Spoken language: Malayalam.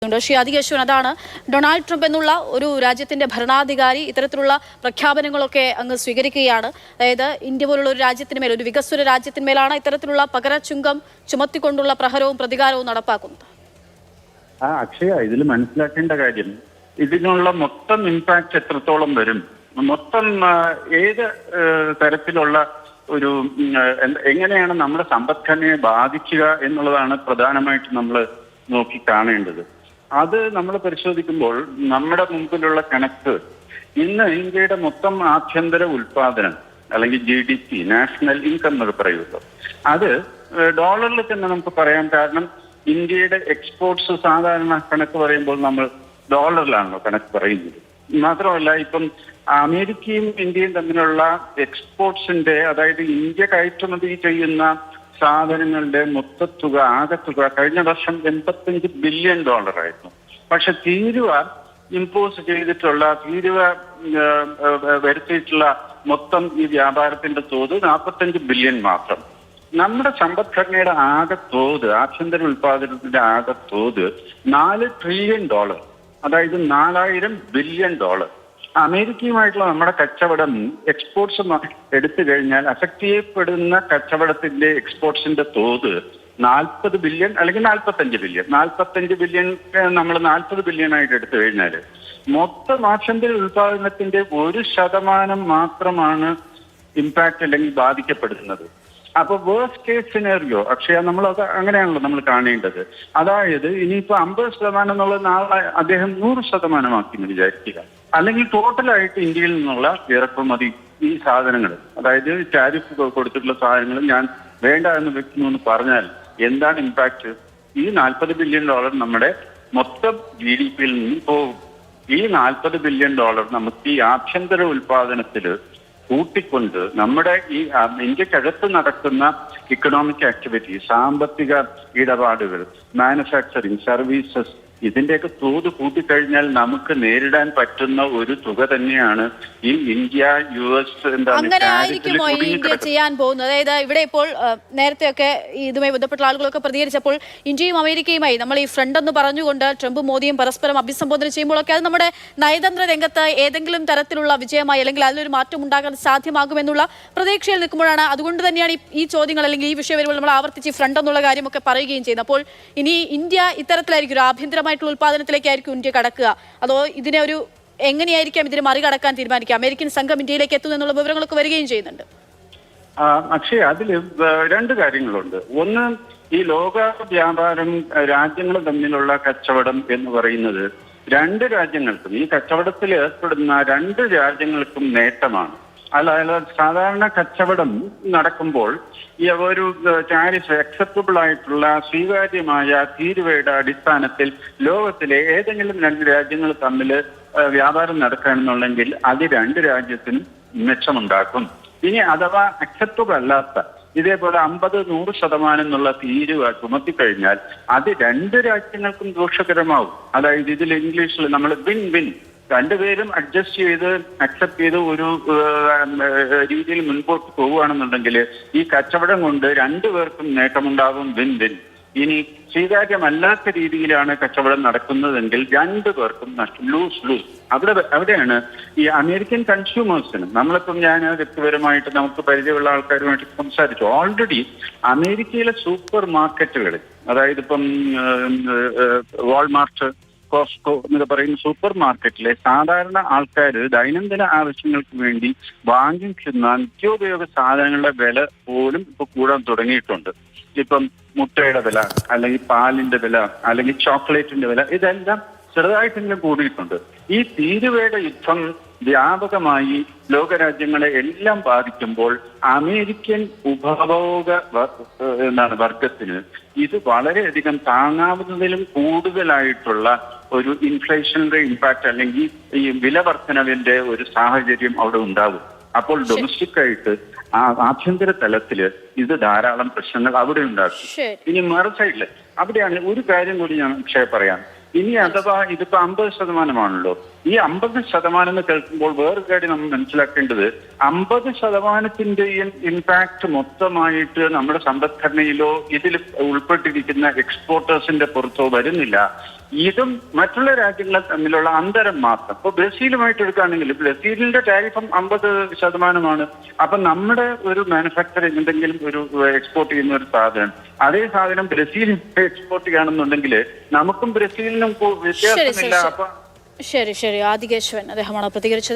ശ്രീ ആദികേശവൻ, അതാണ് ഡൊണാൾഡ് ട്രംപ് എന്നുള്ള ഒരു രാജ്യത്തിന്റെ ഭരണാധികാരി ഇത്തരത്തിലുള്ള പ്രഖ്യാപനങ്ങളൊക്കെ അങ്ങ് സ്വീകരിക്കുകയാണ്. അതായത് ഇന്ത്യ പോലുള്ള ഒരു രാജ്യത്തിന്മേൽ, ഒരു വികസ്വര രാജ്യത്തിന്മേലാണ് ഇത്തരത്തിലുള്ള പകരച്ചുങ്കം ചുമത്തിക്കൊണ്ടുള്ള പ്രഹരവും പ്രതികാരവും നടപ്പാക്കുന്നത്. അക്ഷയ, ഇതിൽ മനസ്സിലാക്കേണ്ട കാര്യം ഇതിനുള്ള മൊത്തം ഇമ്പാക്ട് എത്രത്തോളം വരും, മൊത്തം ഏത് തരത്തിലുള്ള ഒരു എങ്ങനെയാണ് നമ്മുടെ സമ്പദ്ഘടനയെ ബാധിക്കുക എന്നുള്ളതാണ് പ്രധാനമായിട്ടും നമ്മൾ നോക്കി കാണേണ്ടത്. അത് നമ്മൾ പരിശോധിക്കുമ്പോൾ നമ്മുടെ മുമ്പിലുള്ള കണക്ക് ഇന്ന് ഇന്ത്യയുടെ മൊത്തം ആഭ്യന്തര ഉൽപാദനം അല്ലെങ്കിൽ GDP, നാഷണൽ ഇൻകം എന്നൊക്കെ പറയുമല്ലോ, അത് ഡോളറിൽ തന്നെ നമുക്ക് പറയാം. കാരണം ഇന്ത്യയുടെ എക്സ്പോർട്സ് സാധാരണ കണക്ക് പറയുമ്പോൾ നമ്മൾ ഡോളറിലാണല്ലോ കണക്ക് പറയുന്നത്. മാത്രമല്ല, ഇപ്പം അമേരിക്കയും ഇന്ത്യയും തമ്മിലുള്ള എക്സ്പോർട്സിന്റെ, അതായത് ഇന്ത്യ കയറ്റുമതി ചെയ്യുന്ന സാധനങ്ങളുടെ മൊത്തത്തുക, ആകെത്തുക കഴിഞ്ഞ വർഷം $85 ബില്യൺ ആയിരുന്നു. പക്ഷെ തീരുവ ഇമ്പോസ് ചെയ്തിട്ടുള്ള, തീരുവ വരുത്തിയിട്ടുള്ള മൊത്തം ഈ വ്യാപാരത്തിന്റെ തോത് 45 ബില്യൺ മാത്രം. നമ്മുടെ സമ്പദ്ഘടനയുടെ ആകെ തോത്, ആഭ്യന്തര ഉൽപാദനത്തിന്റെ ആകെ തോത് $4 ട്രില്യൺ, അതായത് $4000 ബില്യൺ. അമേരിക്കയുമായിട്ടുള്ള നമ്മുടെ കച്ചവടം, എക്സ്പോർട്സ് എടുത്തു കഴിഞ്ഞാൽ അഫക്ട് ചെയ്യപ്പെടുന്ന കച്ചവടത്തിന്റെ എക്സ്പോർട്സിന്റെ തോത് 40 ബില്യൺ അല്ലെങ്കിൽ 45 ബില്യൺ. 45 ബില്യൺ നമ്മൾ 40 ബില്യൺ ആയിട്ട് എടുത്തു കഴിഞ്ഞാൽ മൊത്തം ആഭ്യന്തര ഉൽപാദനത്തിന്റെ 1% മാത്രമാണ് ഇമ്പാക്ട് അല്ലെങ്കിൽ ബാധിക്കപ്പെടുന്നത്. അപ്പൊ വേഴ്സ്റ്റ് കേസ് സിനാരിയോ, അക്ഷയ, നമ്മളത് അങ്ങനെയാണല്ലോ നമ്മൾ കാണേണ്ടത്. അതായത് ഇനിയിപ്പോ 50% എന്നുള്ളത് നാളെ അദ്ദേഹം 100% എന്ന് വിചാരിക്കുക. അല്ലെങ്കിൽ ടോട്ടലായിട്ട് ഇന്ത്യയിൽ നിന്നുള്ള ഇറക്കുമതി ഈ സാധനങ്ങൾ, അതായത് ടാരിഫ് കൊടുത്തിട്ടുള്ള സാധനങ്ങൾ ഞാൻ വേണ്ട എന്ന് വെക്കുന്നു എന്ന് പറഞ്ഞാൽ എന്താണ് ഇമ്പാക്ട്? ഈ $40 ബില്യൺ നമ്മുടെ മൊത്തം GDP-യിൽ നിന്ന് പോകും. ഈ $40 ബില്യൺ നമുക്ക് ഈ ആഭ്യന്തര ഉൽപാദനത്തില് കൂട്ടിക്കൊണ്ട് നമ്മുടെ ഈ ഇന്ത്യക്കകത്ത് നടക്കുന്ന ഇക്കണോമിക് ആക്ടിവിറ്റി, സാമ്പത്തിക ഇടപാടുകൾ, മാനുഫാക്ചറിങ്, സർവീസസ്, ഇതിന്റെയൊക്കെ തോത് കൂട്ടിക്കഴിഞ്ഞാൽ നമുക്ക് നേരിടാൻ പറ്റുന്ന ഒരു തുക തന്നെയാണ് ഈ ഇന്ത്യ US അങ്ങനെ ആയിരിക്കുമോ ഇന്ത്യ ചെയ്യാൻ പോകുന്നത്? അതായത് ഇവിടെ ഇപ്പോൾ നേരത്തെയൊക്കെ ഇതുമായി ബന്ധപ്പെട്ട ആളുകളൊക്കെ പ്രതികരിച്ചപ്പോൾ ഇന്ത്യയും അമേരിക്കയുമായി നമ്മൾ ഈ ഫ്രണ്ട് എന്ന് പറഞ്ഞുകൊണ്ട് ട്രംപും മോദിയും പരസ്പരം അഭിസംബോധന ചെയ്യുമ്പോഴൊക്കെ അത് നമ്മുടെ നയതന്ത്ര രംഗത്ത് ഏതെങ്കിലും തരത്തിലുള്ള വിജയമായി അല്ലെങ്കിൽ അതിലൊരു മാറ്റം ഉണ്ടാകാൻ സാധ്യമാകുമെന്നുള്ള പ്രതീക്ഷയിൽ നിൽക്കുമ്പോഴാണ്, അതുകൊണ്ട് തന്നെയാണ് ഈ ചോദ്യങ്ങൾ അല്ലെങ്കിൽ ഈ വിഷയം വരുമ്പോൾ നമ്മൾ ആവർത്തിച്ച് ഫ്രണ്ട് എന്നുള്ള കാര്യമൊക്കെ പറയുകയും ചെയ്യുന്നത്. അപ്പോൾ ഇനി ഇന്ത്യ ഇത്തരത്തിലായിരിക്കും ഒരു ആഭ്യന്തരമായിട്ടുള്ള ഉൽപാദനത്തിലേക്കായിരിക്കും ഇന്ത്യ കടക്കുക, അതോ ഇതിനെ ഒരു എങ്ങനെയായിരിക്കാം ഇതിനെ മറികടക്കാൻ തീരുമാനിക്കുക? അമേരിക്കൻ സംഘം ഇന്ത്യയിലേക്ക് എത്തുന്നു എന്നുള്ള വിവരങ്ങളൊക്കെ വരികയും ചെയ്യുന്നുണ്ട്. അക്ഷയ്, അതിൽ രണ്ട് കാര്യങ്ങളുണ്ട്. ഒന്ന്, ഈ ലോക വ്യാപാരം, രാജ്യങ്ങൾ തമ്മിലുള്ള കച്ചവടം എന്ന് പറയുന്നത് രണ്ട് രാജ്യങ്ങൾക്കും, ഈ കച്ചവടത്തിൽ ഏർപ്പെടുന്ന രണ്ട് രാജ്യങ്ങൾക്കും നേട്ടമാണ്. അല്ല, സാധാരണ കച്ചവടം നടക്കുമ്പോൾ ഈ ഒരു ടാരിഫ് അക്സെപ്റ്റബിൾ ആയിട്ടുള്ള സ്വീകാര്യമായ തീരുവയുടെ അടിസ്ഥാനത്തിൽ ലോകത്തിലെ ഏതെങ്കിലും രണ്ട് രാജ്യങ്ങൾ തമ്മിൽ വ്യാപാരം നടക്കുകയാണെന്നുണ്ടെങ്കിൽ അത് രണ്ട് രാജ്യത്തിനും മെച്ചമുണ്ടാക്കും. ഇനി അഥവാ അക്സെപ്റ്റബിൾ അല്ലാത്ത, ഇതേപോലെ 50-100% എന്നുള്ള തീരുവ ചുമത്തിക്കഴിഞ്ഞാൽ അത് രണ്ട് രാജ്യങ്ങൾക്കും ദോഷകരമാവും. അതായത് ഇതിൽ ഇംഗ്ലീഷിൽ നമ്മൾ വിൻ വിൻ, രണ്ടുപേരും അഡ്ജസ്റ്റ് ചെയ്ത് അക്സെപ്റ്റ് ചെയ്ത് ഒരു രീതിയിൽ മുൻപോട്ട് പോവുകയാണെന്നുണ്ടെങ്കിൽ ഈ കച്ചവടം കൊണ്ട് രണ്ടുപേർക്കും നേട്ടമുണ്ടാകും, വിൻ വിൻ. ഇനി സ്വീകാര്യമല്ലാത്ത രീതിയിലാണ് കച്ചവടം നടക്കുന്നതെങ്കിൽ രണ്ടുപേർക്കും നഷ്ടം, ലൂസ് ലൂസ്. അവിടെയാണ് ഈ അമേരിക്കൻ കൺസ്യൂമേഴ്സിന്, നമ്മളിപ്പം ഞാൻ വ്യക്തിപരമായിട്ട് നമുക്ക് പരിചയമുള്ള ആൾക്കാരുമായിട്ട് സംസാരിച്ചു. ഓൾറെഡി അമേരിക്കയിലെ സൂപ്പർ മാർക്കറ്റുകളിൽ, അതായത് ഇപ്പം വാൾമാർട്ട്, കോസ്റ്റ്കോ എന്നൊക്കെ പറയുന്ന സൂപ്പർ മാർക്കറ്റിലെ സാധാരണ ആൾക്കാർ ദൈനംദിന ആവശ്യങ്ങൾക്ക് വേണ്ടി വാങ്ങിക്കുന്ന നിത്യോപയോഗ സാധനങ്ങളുടെ വില പോലും ഇപ്പൊ കൂടാൻ തുടങ്ങിയിട്ടുണ്ട്. ഇപ്പം മുട്ടയുടെ വില, അല്ലെങ്കിൽ പാലിന്റെ വില, അല്ലെങ്കിൽ ചോക്ലേറ്റിന്റെ വില, ഇതെല്ലാം ചെറുതായിട്ടെങ്കിലും കൂടിയിട്ടുണ്ട്. ഈ തീരുവയുടെ യുദ്ധം വ്യാപകമായി ലോകരാജ്യങ്ങളെ എല്ലാം ബാധിക്കുമ്പോൾ അമേരിക്കൻ ഉപഭോഗ വർഗത്തിന് ഇത് വളരെയധികം താങ്ങാവുന്നതിലും കൂടുതലായിട്ടുള്ള ഒരു ഇൻഫ്ലേഷണറി ഇമ്പാക്ട് അല്ലെങ്കിൽ ഈ വില വർധനവിന്റെ ഒരു സാഹചര്യം അവിടെ ഉണ്ടാകും. അപ്പോൾ ഡൊമസ്റ്റിക് ആയിട്ട് ആഭ്യന്തര തലത്തില് ഇത് ധാരാളം പ്രശ്നങ്ങൾ അവിടെ ഉണ്ടാക്കും. ഇനി മറു സൈഡില് അവിടെയാണ് ഒരു കാര്യം കൂടി ഞാൻ പറയാം. ഇനി അഥവാ ഇതിപ്പോ 50%, ഈ 50% എന്ന് കേൾക്കുമ്പോൾ വേറൊരു കാര്യം നമ്മൾ മനസ്സിലാക്കേണ്ടത്, 50%-ന്റെയും ഇമ്പാക്ട് മൊത്തമായിട്ട് നമ്മുടെ സമ്പദ്ഘടനയിലോ ഇതിൽ ഉൾപ്പെട്ടിരിക്കുന്ന എക്സ്പോർട്ടേഴ്സിന്റെ പുറത്തോ വരുന്നില്ല. ഇതും മറ്റുള്ള രാജ്യങ്ങൾ തമ്മിലുള്ള അന്തരം മാത്രം. ഇപ്പൊ ബ്രസീലുമായിട്ട് എടുക്കുകയാണെങ്കിൽ ബ്രസീലിന്റെ ടാരിഫും 50%. അപ്പൊ നമ്മുടെ ഒരു മാനുഫാക്ചറിംഗ് എന്തെങ്കിലും ഒരു എക്സ്പോർട്ട് ചെയ്യുന്ന ഒരു സാധനം, അതേ സാധനം ബ്രസീലിൽ എക്സ്പോർട്ട് ചെയ്യണമെന്നുണ്ടെങ്കിൽ നമുക്കും ബ്രസീലിനും വ്യത്യാസമില്ല. അപ്പൊ ശരി ആദികേശവൻ അദ്ദേഹമാണ് പ്രതികരിച്ചത്.